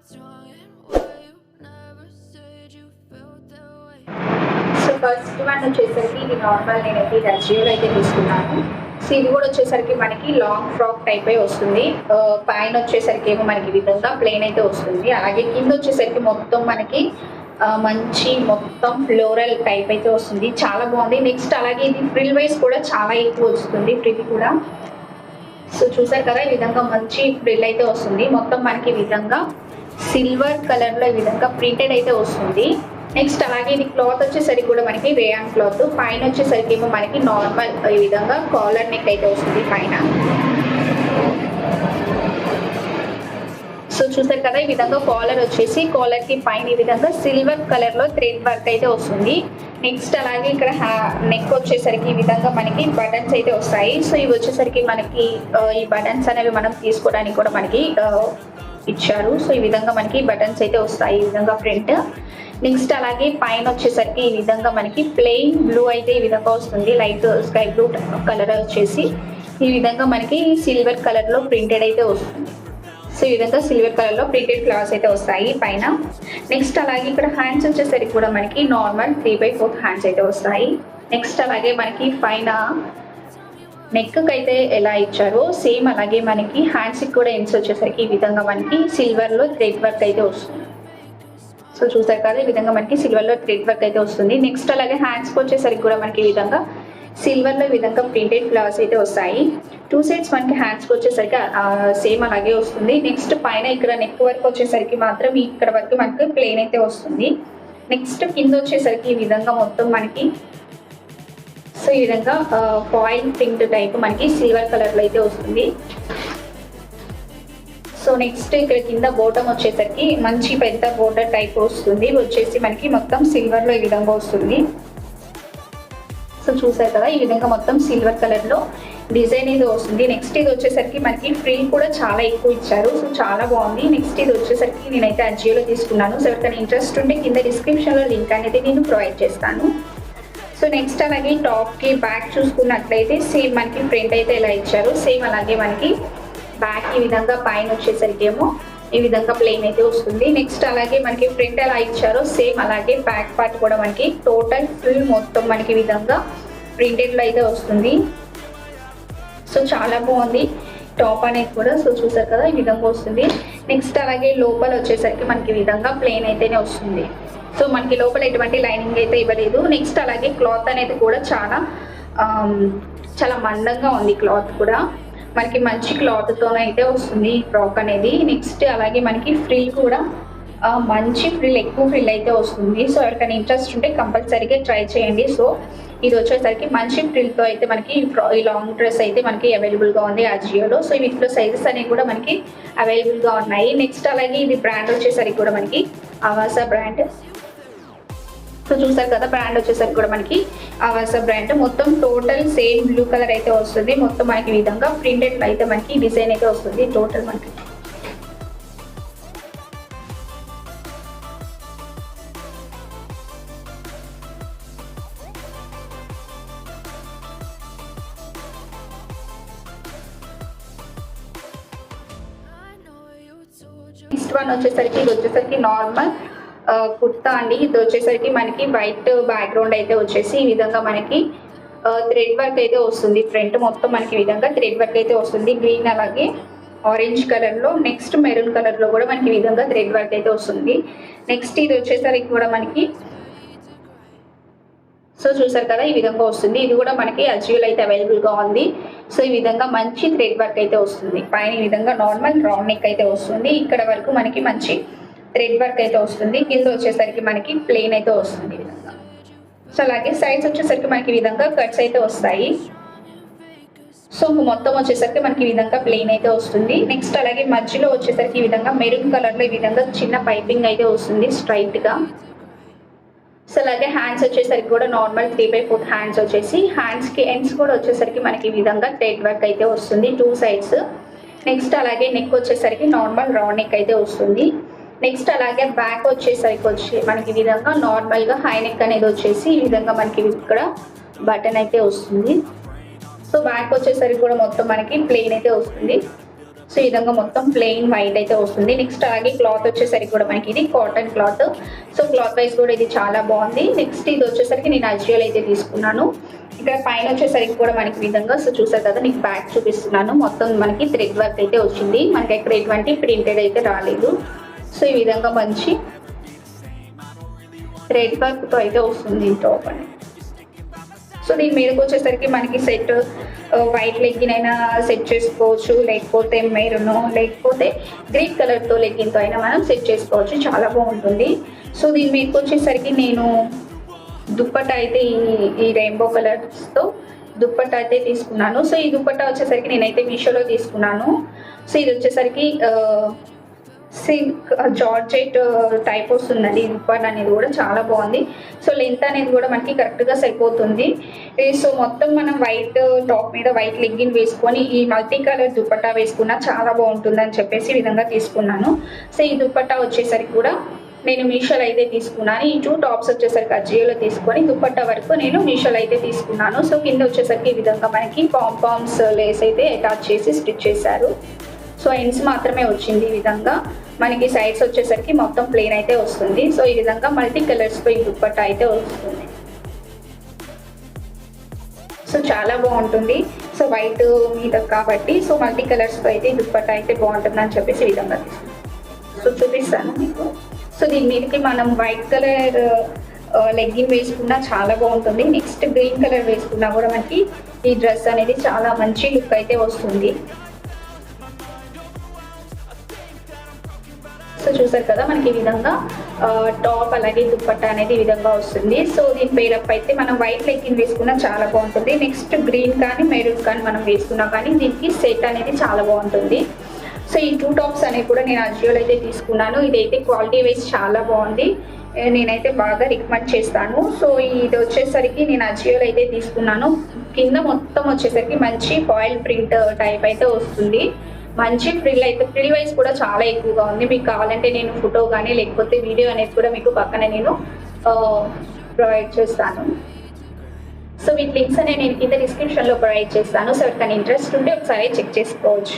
So first one వచ్చేసరికి ఇది normal నేనైతే ఇది అజియోలో అయితే తీసుకున్నాను. సో ఇది కూడా వచ్చేసరికి మనకి లాంగ్ ఫ్రాక్ టైప్ వస్తుంది. పైన వచ్చేసరికి ఏమో మనకి విధంగా ప్లెయిన్ అయితే వస్తుంది. అలాగే కింద వచ్చేసరికి మొత్తం మనకి మంచి మొత్తం ఫ్లోరల్ టైప్ అయితే వస్తుంది. చాలా బాగుంది. నెక్స్ట్ అలాగే ఇది ఫ్రిల్ వైస్ కూడా చాలా ఎక్కువ వస్తుంది ఫ్రిల్ కూడా. సో చూసారు కదా ఈ విధంగా మంచి ఫ్రిల్ అయితే వస్తుంది. మొత్తం మనకి ఈ విధంగా సిల్వర్ కలర్లో ఈ విధంగా ప్రింటెడ్ అయితే వస్తుంది. నెక్స్ట్ అలాగే ఇది క్లాత్ వచ్చేసరికి కూడా మనకి రేయాన్ క్లాత్. పైన వచ్చేసరికి ఏమో మనకి నార్మల్ ఈ విధంగా కాలర్ నెక్ అయితే వస్తుంది పైన. సో చూసారు కదా ఈ విధంగా కాలర్ వచ్చేసి కాలర్ కి పైన ఈ విధంగా సిల్వర్ కలర్ లో థ్రెడ్ వర్క్ అయితే వస్తుంది. నెక్స్ట్ అలాగే ఇక్కడ నెక్ వచ్చేసరికి ఈ విధంగా మనకి బటన్స్ అయితే వస్తాయి. సో ఇవి వచ్చేసరికి మనకి ఈ బటన్స్ అనేవి మనం తీసుకోవడానికి కూడా మనకి ఇచ్చారు. సో ఈ విధంగా మనకి బటన్స్ అయితే వస్తాయి ఈ విధంగా ఫ్రంట్. నెక్స్ట్ అలాగే పైన వచ్చేసరికి ఈ విధంగా మనకి ప్లెయిన్ బ్లూ అయితే ఈ విధంగా వస్తుంది. లైట్ స్కై బ్లూ కలర్ వచ్చేసి ఈ విధంగా మనకి సిల్వర్ కలర్ లో ప్రింటెడ్ అయితే వస్తుంది. సో ఈ విధంగా సిల్వర్ కలర్ లో ప్రింటెడ్ ఫ్లవర్స్ అయితే వస్తాయి పైన. నెక్స్ట్ అలాగే ఇక్కడ హ్యాండ్స్ వచ్చేసరికి కూడా మనకి నార్మల్ 3/4 హ్యాండ్స్ అయితే వస్తాయి. నెక్స్ట్ అలాగే మనకి పైన నెక్ అయితే ఎలా ఇచ్చారో సేమ్ అలాగే మనకి హ్యాండ్స్ కూడా ఎండ్స్ వచ్చేసరికి ఈ విధంగా మనకి సిల్వర్ లో థ్రెడ్ వర్క్ అయితే వస్తుంది. సో చూసారు కదా ఈ విధంగా మనకి సిల్వర్ లో థ్రెడ్ వర్క్ అయితే వస్తుంది. నెక్స్ట్ అలాగే హ్యాండ్స్ వచ్చేసరికి కూడా మనకి ఈ విధంగా సిల్వర్ లో ఈ విధంగా ప్రింటెడ్ ఫ్లవర్స్ అయితే వస్తాయి. 2 సైడ్స్ మనకి హ్యాండ్స్కి వచ్చేసరికి సేమ్ అలాగే వస్తుంది. నెక్స్ట్ పైన ఇక్కడ నెక్ వర్క్ వచ్చేసరికి మాత్రం ఇక్కడ వరకు మనకి ప్లెయిన్ అయితే వస్తుంది. నెక్స్ట్ కింద వచ్చేసరికి ఈ విధంగా మొత్తం మనకి సో ఈ విధంగా ఫాయిల్ ప్రింట్ టైప్ మనకి సిల్వర్ కలర్ లో అయితే వస్తుంది. సో నెక్స్ట్ ఇక్కడ కింద బోటం వచ్చేసరికి మంచి పెద్ద బోర్డర్ టైప్ వస్తుంది. వచ్చేసి మనకి మొత్తం సిల్వర్ లో ఈ విధంగా వస్తుంది. సో చూసారు కదా ఈ విధంగా మొత్తం సిల్వర్ కలర్ లో డిజైన్ ఇది వస్తుంది. నెక్స్ట్ ఇది వచ్చేసరికి మనకి ఫ్రిల్ కూడా చాలా ఎక్కువ ఇచ్చారు. సో చాలా బాగుంది. నెక్స్ట్ ఇది వచ్చేసరికి నేనైతే అజియోలో తీసుకున్నాను. సో ఎవరికైనా ఇంట్రెస్ట్ ఉంటే కింద డిస్క్రిప్షన్ లో లింక్ అనేది నేను ప్రొవైడ్ చేస్తాను. సో నెక్స్ట్ అలాగే టాప్ కి బ్యాక్ చూసుకున్నట్లయితే సేమ్ మనకి ఫ్రంట్ అయితే ఇలా ఇచ్చారు. సేమ్ అలాగే మనకి బ్యాక్ ఈ విధంగా పైన వచ్చేసరికి ఏమో ఈ విధంగా ప్లెయిన్ అయితే వస్తుంది. నెక్స్ట్ అలాగే మనకి ఫ్రంట్ ఎలా ఇచ్చారో సేమ్ అలాగే బ్యాక్ పార్ట్ కూడా మనకి టోటల్ ఫుల్ మొత్తం మనకి ఈ విధంగా ప్రింటెడ్ లో అయితే వస్తుంది. సో చాలా బాగుంది టాప్ అనేది కూడా. సో చూసారు కదా ఈ విధంగా వస్తుంది. నెక్స్ట్ అలాగే లోపల వచ్చేసరికి మనకి ఈ విధంగా ప్లెయిన్ అయితేనే వస్తుంది. సో మనకి లోపల ఎటువంటి లైనింగ్ అయితే ఇవ్వలేదు. నెక్స్ట్ అలాగే క్లాత్ అనేది కూడా చాలా మందంగా ఉంది. క్లాత్ కూడా మనకి మంచి క్లాత్తో అయితే వస్తుంది ఈ ఫ్రాక్ అనేది. నెక్స్ట్ అలాగే మనకి ఫ్రిల్ కూడా మంచి ఫ్రిల్ ఎక్కువ ఫ్రిల్ అయితే వస్తుంది. సో ఎవరికైనా ఇంట్రెస్ట్ ఉంటే కంపల్సరీగా ట్రై చేయండి. సో ఇది వచ్చేసరికి మంచి ఫ్రిల్తో అయితే మనకి ఈ లాంగ్ డ్రెస్ అయితే మనకి అవైలబుల్గా ఉంది అజియోలో. సో వీటిలో సైజెస్ అనేవి కూడా మనకి అవైలబుల్గా ఉన్నాయి. నెక్స్ట్ అలాగే ఇది బ్రాండ్ వచ్చేసరికి కూడా మనకి ఆవాసా బ్రాండ్. సో చూసారు కదా బ్రాండ్ వచ్చేసరికి కూడా మనకి ఆవాసా బ్రాండ్. మొత్తం టోటల్ సేమ్ బ్లూ కలర్ అయితే వస్తుంది. మొత్తం మనకి ఈ విధంగా ప్రింటెడ్ అయితే మనకి డిజైన్ అయితే వస్తుంది టోటల్ మనకి. నెక్స్ట్ వన్ వచ్చేసరికి ఇది వచ్చేసరికి నార్మల్ కుర్తా అండి. ఇది వచ్చేసరికి మనకి వైట్ బ్యాక్గ్రౌండ్ అయితే వచ్చేసి ఈ విధంగా మనకి థ్రెడ్ వర్క్ అయితే వస్తుంది. ఫ్రంట్ మొత్తం మనకి ఈ విధంగా థ్రెడ్ వర్క్ అయితే వస్తుంది. గ్రీన్ అలాగే ఆరెంజ్ కలర్ లో నెక్స్ట్ మెరూన్ కలర్ లో కూడా మనకి ఈ విధంగా థ్రెడ్ వర్క్ అయితే వస్తుంది. నెక్స్ట్ ఇది వచ్చేసరికి కూడా మనకి సో చూసారు కదా ఈ విధంగా వస్తుంది. ఇది కూడా మనకి అజియోలో అయితే అవైలబుల్గా ఉంది. సో ఈ విధంగా మంచి థ్రెడ్ వర్క్ అయితే వస్తుంది. పైన ఈ విధంగా నార్మల్ రౌండ్ నెక్ అయితే వస్తుంది. ఇక్కడ వరకు మనకి మంచి థ్రెడ్ వర్క్ అయితే వస్తుంది. కింద వచ్చేసరికి మనకి ప్లెయిన్ అయితే వస్తుంది ఈ విధంగా. సో అలాగే సైడ్స్ వచ్చేసరికి మనకి ఈ విధంగా కట్స్ అయితే వస్తాయి. సో మొత్తం వచ్చేసరికి మనకి ఈ విధంగా ప్లెయిన్ అయితే వస్తుంది. నెక్స్ట్ అలాగే మధ్యలో వచ్చేసరికి ఈ విధంగా మెరూన్ కలర్ లో ఈ విధంగా చిన్న పైపింగ్ అయితే వస్తుంది స్ట్రైట్ గా. సో అలాగే హ్యాండ్స్ వచ్చేసరికి కూడా నార్మల్ 3/4 హ్యాండ్స్ వచ్చేసి హ్యాండ్స్ కి ఎండ్స్ కూడా వచ్చేసరికి మనకి ఈ విధంగా థ్రెడ్ వర్క్ అయితే వస్తుంది 2 సైడ్స్. నెక్స్ట్ అలాగే నెక్ వచ్చేసరికి నార్మల్ రౌండ్ నెక్ అయితే వస్తుంది. నెక్స్ట్ అలాగే బ్యాక్ వచ్చేసరికి మనకి ఈ విధంగా నార్మల్ గా హై నెక్ అనేది వచ్చేసి ఈ విధంగా మనకి ఇక్కడ బటన్ అయితే వస్తుంది. సో బ్యాక్ వచ్చేసరికి కూడా మొత్తం మనకి ప్లెయిన్ అయితే వస్తుంది. సో ఈ విధంగా మొత్తం ప్లెయిన్ వైట్ అయితే వస్తుంది. నెక్స్ట్ అలాగే క్లాత్ వచ్చేసరికి కూడా మనకి ఇది cotton cloth. So cloth wise కూడా ఇది చాలా బాగుంది. నెక్స్ట్ ఇది వచ్చేసరికి నేను అజియోలో అయితే తీసుకున్నాను. ఇక్కడ పైన వచ్చేసరికి కూడా మనకి విధంగా సో చూసారు కదా, నీకు బ్యాక్ చూపిస్తున్నాను. మొత్తం మనకి థ్రెడ్ వర్క్ అయితే వచ్చింది. మనకి ఎక్కడ ఎటువంటి ప్రింటెడ్ అయితే రాలేదు. సో ఈ విధంగా మంచి థ్రెడ్ వర్క్తో అయితే వస్తుంది ఈ టాప్ అని. సో దీని మీదకి వచ్చేసరికి మనకి సెట్ వైట్ లెగ్గిన్ అయినా సెట్ చేసుకోవచ్చు, లేకపోతే మెరూన్ లేకపోతే గ్రీన్ కలర్తో లెగ్గిన్తో అయినా మనం సెట్ చేసుకోవచ్చు. చాలా బాగుంటుంది. సో దీని మీదకి వచ్చేసరికి నేను దుప్పట్టా అయితే ఈ రెయిన్బో కలర్స్తో దుప్పట్టా అయితే తీసుకున్నాను. సో ఈ దుప్పట్టా వచ్చేసరికి నేనైతే మీషోలో తీసుకున్నాను. సో ఇది వచ్చేసరికి సిల్క్ జార్జెట్ టైప్ వస్తుందండి. ఈ దుప్పట్టా అనేది కూడా చాలా బాగుంది. సో లెంత్ అనేది కూడా మనకి కరెక్ట్గా సరిపోతుంది. సో మొత్తం మనం వైట్ టాప్ మీద వైట్ లెగ్గిన్ వేసుకొని ఈ మల్టీ కలర్ దుప్పట్టా వేసుకున్నా చాలా బాగుంటుంది అని చెప్పేసి ఈ విధంగా తీసుకున్నాను. సో ఈ దుప్పట్టా వచ్చేసరికి కూడా నేను మీషోలో అయితే తీసుకున్నాను. ఈ 2 టాప్స్ వచ్చేసరికి అజియోలో తీసుకొని దుప్పట్టా వరకు నేను మీషోలో అయితే తీసుకున్నాను. సో కింద వచ్చేసరికి ఈ విధంగా మనకి పాంపామ్స్ లేస్ అయితే అటాచ్ చేసి స్టిచ్ చేశారు. సో ఎండ్స్ మాత్రమే వచ్చింది. ఈ విధంగా మనకి సైడ్స్ వచ్చేసరికి మొత్తం ప్లెయిన్ అయితే వస్తుంది. సో ఈ విధంగా మల్టీ కలర్స్తో ఈ దుప్పట్టా అయితే వస్తుంది. సో చాలా బాగుంటుంది. సో వైట్ మీద కాబట్టి సో మల్టీ కలర్స్తో అయితే ఈ దుప్పట్టా అయితే బాగుంటుంది అని చెప్పేసి ఈ విధంగా సో చూపిస్తాను మీకు. సో దీని మీదకి మనం వైట్ కలర్ లెగ్గిన్ వేసుకున్నా చాలా బాగుంటుంది. నెక్స్ట్ గ్రీన్ కలర్ వేసుకున్నా కూడా మనకి ఈ డ్రెస్ అనేది చాలా మంచి లుక్ అయితే వస్తుంది. సో చూసారు కదా, మనకి ఈ విధంగా టాప్ అలాగే దుప్పట్టా అనేది ఈ విధంగా వస్తుంది. సో దీని పేరప్ అయితే మనం వైట్ లెగ్గిన్ వేసుకున్నా చాలా బాగుంటుంది. నెక్స్ట్ గ్రీన్ కానీ మెరూన్ కానీ మనం వేసుకున్నా కానీ దీనికి సెట్ అనేది చాలా బాగుంటుంది. సో ఈ 2 టాప్స్ అనేవి కూడా నేను అజియోలో అయితే తీసుకున్నాను. ఇదైతే క్వాలిటీ వైజ్ చాలా బాగుంది. నేనైతే బాగా రికమెండ్ చేస్తాను. సో ఇది వచ్చేసరికి నేను అజియోలో అయితే తీసుకున్నాను. కింద మొత్తం వచ్చేసరికి మంచి ఫాయిల్ ప్రింట్ టైప్ అయితే వస్తుంది. మంచి ఫ్రిల్ వైజ్ కూడా చాలా ఎక్కువగా ఉంది. మీకు కావాలంటే నేను ఫోటో కానీ లేకపోతే వీడియో అనేది కూడా మీకు పక్కన నేను ప్రొవైడ్ చేస్తాను. సో వీటి లింక్స్ అనేవి నేను కింద డిస్క్రిప్షన్లో ప్రొవైడ్ చేస్తాను. సో ఎవరికైనా ఇంట్రెస్ట్ ఉంటే ఒకసారి చెక్ చేసుకోవచ్చు.